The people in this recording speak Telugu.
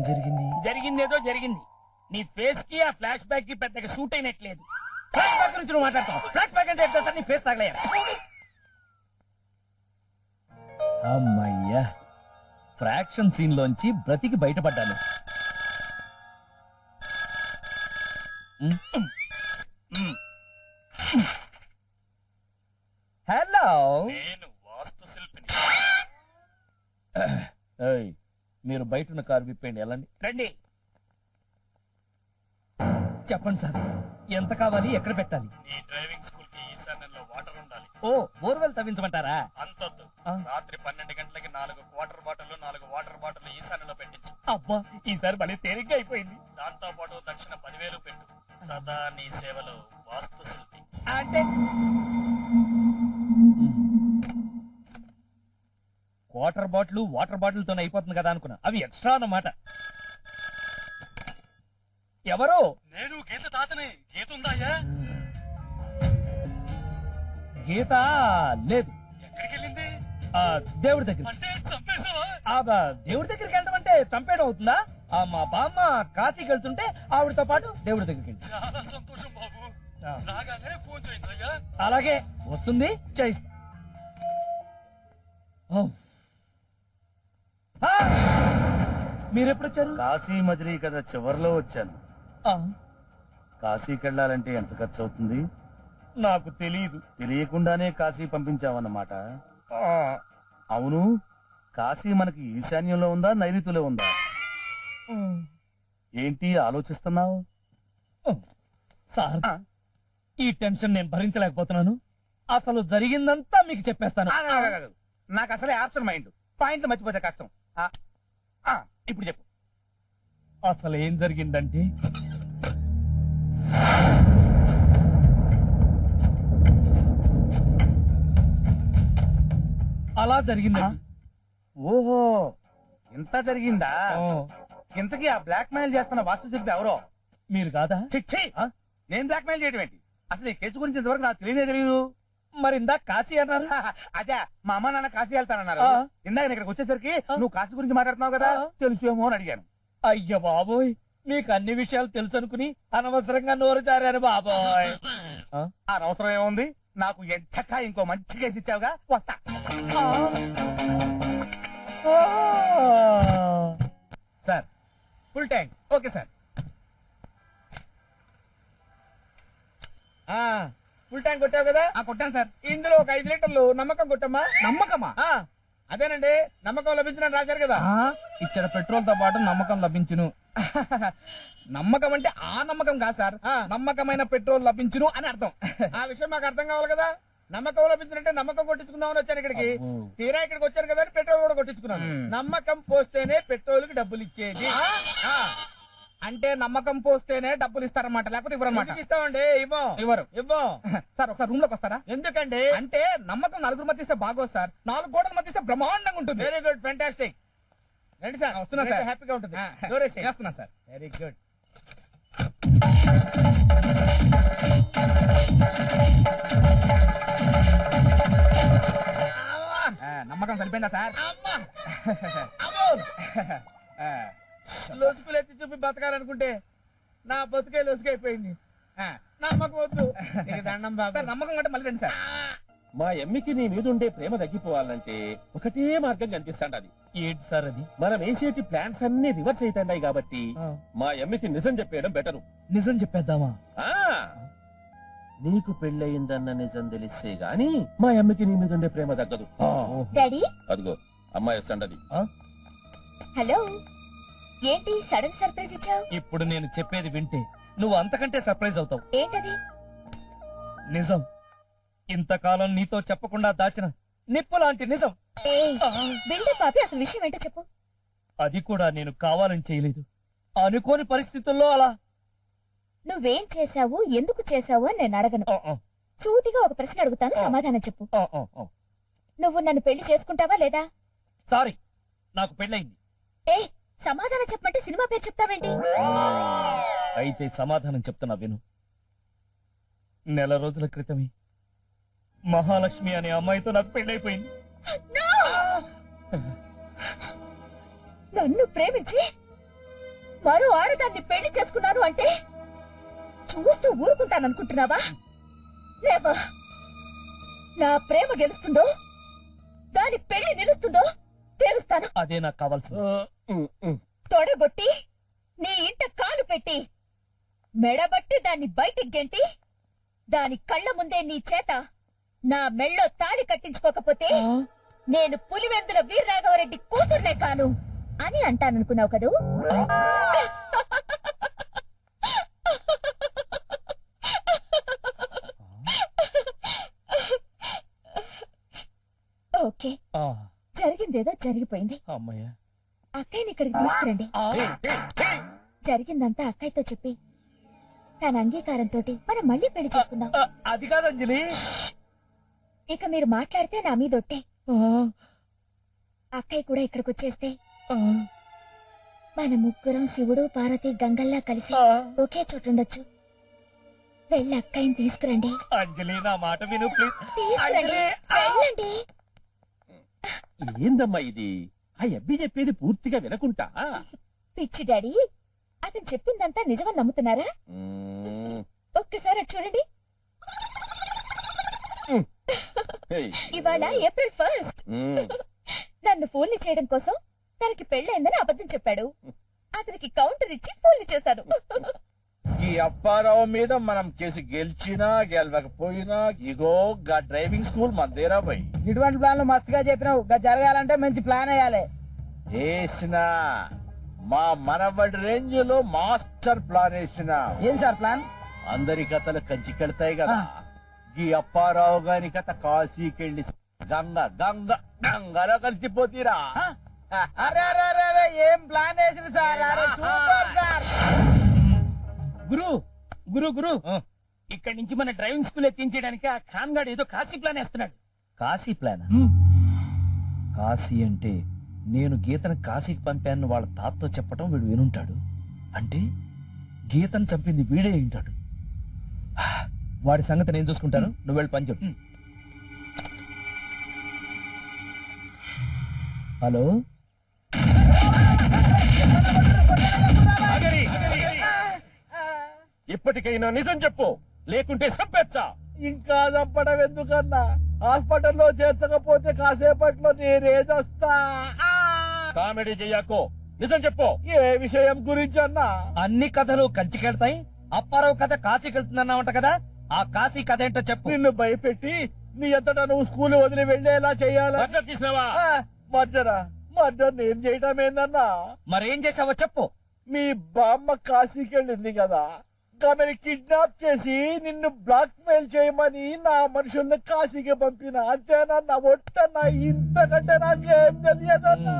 జరిగింది? జరిగిందేదో జరిగింది. నీ ఫేస్ కి ఆ ఫ్లాష్ బ్యాక్ కి పెద్దగా సూట్ అయినట్లేదు. ఫ్లాష్ బ్యాక్ నుంచి నువ్వు మాట్లాడతావు. ఫ్లాష్ బ్యాక్ అంటే ఎట్లా సార్? నీ ఫేస్ తగలయ్యా. అమ్మయ్యా, ఫ్రాక్షన్ సీన్ లోంచి బ్రతికి బయటపడ్డాను. హలో, నేను వాస్తు శిల్పిని. మీరు బయట ఉన్న కారు విప్పండి, వెళ్ళండి. రండి. చెప్పండి సార్, ఎంత కావాలి, ఎక్కడ పెట్టాలి? నీ డ్రైవింగ్ స్కూల్ కి ఈశాన్యంలో వాటర్ ఉండాలి. ఓ, బోర్వెల్ తవ్వించమంటారా? అంతొద్దు. ఆ. రాత్రి 12 గంటలకి 4 వాటర్ బాటిల్ 4 వాటర్ బాటిల్ ఈశాన్యంలో పెట్టించు. అబ్బా, ఈసారి మళ్ళీ తేలిగ్గా అయిపోయింది. దాంతో పాటు దక్షిణ 10,000 పెట్టు. సదా నీ సేవలో వాస్తు శిల్పి. అంటే వాటర్ బాటిల్ వాటర్ బాటిల్ తోనే అయిపోతుంది కదా అనుకున్నా. అవి ఎక్స్ట్రా అన్నమాట. ఎవరు? నేను గీత తాతని. గీత ఉందాయా? గీత లేదు. ఎక్కడికి వెళ్ళింది? దేవుడి దగ్గర. అంటే చంపేశావా? దేవుడి దగ్గరికి వెళ్ళడం అంటే చంపేయడం అవుతుందా? మా బామ్మ కాశీకి వెళ్తుంటే ఆవిడతో పాటు దేవుడి దగ్గరికి వెళ్ళి. చాలా సంతోషం బాబు. రాగానే ఫోన్ చేయించయ్యా. అలాగే, వస్తుంది, చేయిస్తా. మీరెప్పుడొచ్చారు? కాశీ మజిలీ కదా చివరిలో వచ్చాను. కాశీకి వెళ్ళాలంటే ఎంత ఖర్చు అవుతుంది? నాకు తెలియదు. తెలియకుండానే కాశీ పంపించావన్నమాట. అవును, కాశీ మనకి ఈశాన్యంలో ఉందా, నైరుతిలో ఉందా? ఏంటి ఆలోచిస్తున్నావు? సార్, ఈ టెన్షన్ నేను భరించలేకపోతున్నాను. అసలు జరిగిందంతా మీకు చెప్పేస్తాను. నాకు అసలే ఆప్షన్ మైండ్. పాయింట్ మర్చిపోతే కష్టం. ఇప్పుడు చెప్పు. అసలు ఏం జరిగిందంటే, అలా జరిగిందండి. ఓహో, ఇంత జరిగిందా? ఇంతకీ ఆ బ్లాక్ మెయిల్ చేస్తున్న వాస్తు శిల్పి ఎవరో? మీరు కాదా? చిచ్చి, నేను బ్లాక్ మెయిల్ చేయడం ఏంటి? అసలు ఈ కేసు గురించి ఇంతవరకు నాకు తెలియదు. మరి ఇందాక కాశీ అన్నారు. అదే, మా అమ్మ నాన్న కాశీ వెళ్తానన్నారు. ఇందాక నేను ఇక్కడికి వచ్చేసరికి నువ్వు కాశీ గురించి మాట్లాడుతున్నావు కదా, తెలుసేమో అని అడిగాను. అయ్య బాబోయ్, మీకు అన్ని విషయాలు తెలుసు అనుకుని అనవసరంగా నోరు జారాను బాబోయ్. అనవసరం ఏముంది? నాకు ఎంచక్క ఇంకో మంచి కేసు ఇచ్చావుగా, వస్తా. Sir, full tank. Okay sir. Full tank కొట్టావు కదా? కొట్టాను సార్. ఇందులో ఒక 5 లీటర్లు నమ్మకం కొట్టమ్మా. నమ్మకమా? అదేనండి, నమ్మకం లభించిన రాశారు కదా. ఇచ్చిన పెట్రోల్ తో పాటు నమ్మకం లభించును. నమ్మకం అంటే ఆ నమ్మకం కాదు సార్, నమ్మకమైన పెట్రోల్ లభించును అని అర్థం. ఆ విషయం మాకు అర్థం కావాలి కదా. నమ్మకం లభించినంటే నమ్మకం కొట్టించుకుందామని వచ్చాను ఇక్కడికి. తీరా ఇక్కడికి వచ్చాను కదా అని పెట్రోల్ కూడా కొట్టించుకున్నాను. నమ్మకం పోస్తేనే పెట్రోల్ కి డబ్బులు ఇచ్చేది. అంటే నమ్మకం పోస్తేనే డబ్బులు ఇస్తారన్నమాట, లేకపోతే ఇవ్వరన్నమాట. ఇస్తామండి. ఇవ్వరు. ఇవ్వం. సార్, ఒకసారి రూమ్ లోకి వస్తారా? ఎందుకండి? అంటే నమ్మకం నలుగురు మధ్య ఇస్తే బాగోదు సార్, 4 గోడల మధ్య ఇస్తే బ్రహ్మాండంగా ఉంటుంది. Very good, fantastic. రండి సార్, వస్తున్నా సార్. హ్యాపీగా ఉంటుంది. చేస్తున్నా సార్. Very good. నమ్మకం సరిపోయిందా సార్? లొసుకులు ఎత్తి చూపి బతకాలనుకుంటే నా బతుకే లొసుకైపోయింది. నమ్మకం వద్దు. దండం బాబు. నమ్మకం అంటే మళ్ళీ రండి సార్. మా ఎమ్మికి నీ మీద ఉండే ప్రేమ తగ్గిపోవాలంటే ఒకటే మార్గం కనిపిస్తాండది. ఏంటి సార్ అది? మనం వేసేటి ప్లాన్స్ అన్ని రివర్స్ అవుతాయి కాబట్టి మా ఎమ్మికి నిజం చెప్పేయడం బెటరు. నిజం చెప్పేద్దామా? నీకు పెళ్ళయిందన్న నిజం తెలిస్తే గాని మా అమ్మకి నీ మీద ఉండే ప్రేమ తగ్గదు. డాడీ, అదిగో అమ్మాయి వస్తాండది. హలో. ఏంటి సడన్ సర్ప్రైజ్ ఇచ్చావు? ఇప్పుడు నేను చెప్పేది వింటే నువ్వు అంతకంటే సర్ప్రైజ్ అవుతావు. ఏంటది? నిజం, ఇంతకాలం నీతో చెప్పకుండా దాచిన నిప్పు లాంటి నిజం. బిల్డప్ పాపి, అసలు విషయం ఏంటో చెప్పు. అది కూడా నేను కావాలని చేయలేదు, అనుకోని పరిస్థితుల్లో అలా. నువ్వేం చేశావు, ఎందుకు చేశావు అని నేను అడగను. సూటిగా ఒక ప్రశ్న అడుగుతాను, సమాధానం చెప్పు. నువ్వు నన్ను పెళ్లి చేసుకుంటావా లేదా? సారీ, నాకు పెళ్ళయింది. ఏ, సమాధానం చెప్పమంటే సినిమా పేరు చెప్తావేంటి? అయితే సమాధానం చెప్తున్నా విను. నెల రోజుల క్రితమే మహాలక్ష్మి అనే అమ్మాయితో నాకు పెళ్ళైపోయింది. నన్ను ప్రేమించి మరో ఆడదాన్ని పెళ్లి చేసుకున్నాను అంటే చూస్తూ ఊరుకుంటాననుకుంటున్నావా? లేవా? నా ప్రేమ గెలుస్తుందో దాని పెళ్లి నిలుస్తుందో తేలుస్తాను. అదే నాకు కావాల్సింది. తొడగొట్టి నీ ఇంట కాలు పెట్టి మెడబట్టి దాన్ని బయటికి గెంటి దాని కళ్ళ ముందే నీ చేత నా మెళ్ళో తాళి కట్టించుకోకపోతే నేను పులివెందుల వీరరాఘవరెడ్డి కూతుర్నే కాను అని అంటాననుకున్నావు కదూ? ఓకే, జరిగిందేదో జరిగిపోయింది. అక్కయ్యని ఇక్కడికి తీసుకురండి. జరిగిందంతా అక్కయ్యతో చెప్పి తన అంగీకారంతో మనం మళ్ళీ పెళ్లి చేసుకుందాం. అది కాదు అంజలి. ఇక మీరు మాట్లాడితే నా మీదొట్టే. అక్కయ్య కూడా ఇక్కడికి వచ్చేస్తే మన ముగ్గురం శివుడు పార్వతి గంగల్లా కలిసి ఒకే చోటుండొచ్చు. వెళ్ళి అక్కయ్యని తీసుకురండి. అంజలి నా మాట విను ప్లీజ్. తీసుకురండి, వెళ్ళండి. ఏందమ్మా ఇది? ఆ అబ్బి చెప్పేది పూర్తిగా వినకుంటా. పిచ్చి డాడీ, అతను చెప్పిందంతా నిజమని నమ్ముతున్నారా? ఒక్కసారి అటు చూడండి. ఇవాళ ఏప్రిల్ 1st. నన్ను ఫోన్లు చేయడం కోసం తనకి పెళ్ళైందని అబద్ధం చెప్పాడు. అతనికి కౌంటర్ ఇచ్చి ఫోన్లు చేశాను. ఈ అప్పారావు మీద మనం కేసు గెలిచినా గెలవకపోయినా ఇగో గా డ్రైవింగ్ స్కూల్ మందేరా పోయి. ఇటువంటి ప్లాన్లు మస్తుగా చెప్పినావు. జరగాలంటే మంచి ప్లాన్ వేయాలి. వేసినా మా మనబడి రేంజ్ లో మాస్టర్ ప్లాన్ వేసినా. ఏం సార్ ప్లాన్? అందరి కథలు కంచికెళ్తాయి కదా. ఈ అప్పారావు గారి కథ కాశీకెళ్ళి గంగ గంగ గంగలో కలిసిపోతీరా. అరే అరే అరే అరే, ఏం ప్లాన్ వేసింది సార్? అరే సూపర్ సార్. గురు గురు గురు, ఇక్కడి నుంచి మన డ్రైవింగ్ స్కూల్ ఎత్తించడానికి ఆ ఖాన్ గాడు ఏదో కాశీ ప్లాన్ వేస్తున్నాడు. కాశీ ప్లాన్? కాశీ అంటే నేను గీతను కాశీకి పంపాను వాళ్ళ తాతతో చెప్పటం వీడు వినుంటాడు. అంటే గీతను చంపింది వీడే ఉంటాడు. వాడి సంగతి నేను చూసుకుంటాను, నువ్వు వెళ్ళి పని చెప్పు. హలో, ఇప్పటికైనా నిజం చెప్పు, లేకుంటే సంపెచ్చా. ఇంకా చంపడం ఎందుకన్నా? హాస్పిటల్లో చేర్చకపోతే కాసేపట్లో నేనేదొస్తా. కామెడీ చెయ్యాకో, నిజం చెప్పు. ఏ విషయం గురించి అన్నా? అన్ని కథలు కంచికెళ్తాయి. అప్పారావు కథ కాశీకి వెళ్తుందన్నావంట కదా, ఆ కాశీ కథ ఏంటో చెప్పు. నిన్ను భయపెట్టి నీ అంతటా నువ్వు స్కూల్ వదిలి వెళ్లేలా చెయ్యాలా? మర్డర్ తీసినావా? మర్డరా? మర్డర్ నేను చేయటం ఏందన్నా? మరేం చేసావో చెప్పు. మీ బామ్మ కాశీకి వెళ్ళింది కదా, ఆమెను కిడ్నాప్ చేసి నిన్ను బ్లాక్ మెయిల్ చేయమని నా మనుషుల్ని కాశీకి పంపిన. అంతేనన్నా? ఒట్టన్నా? ఇంతకంటే నాకేం తెలియదన్నా.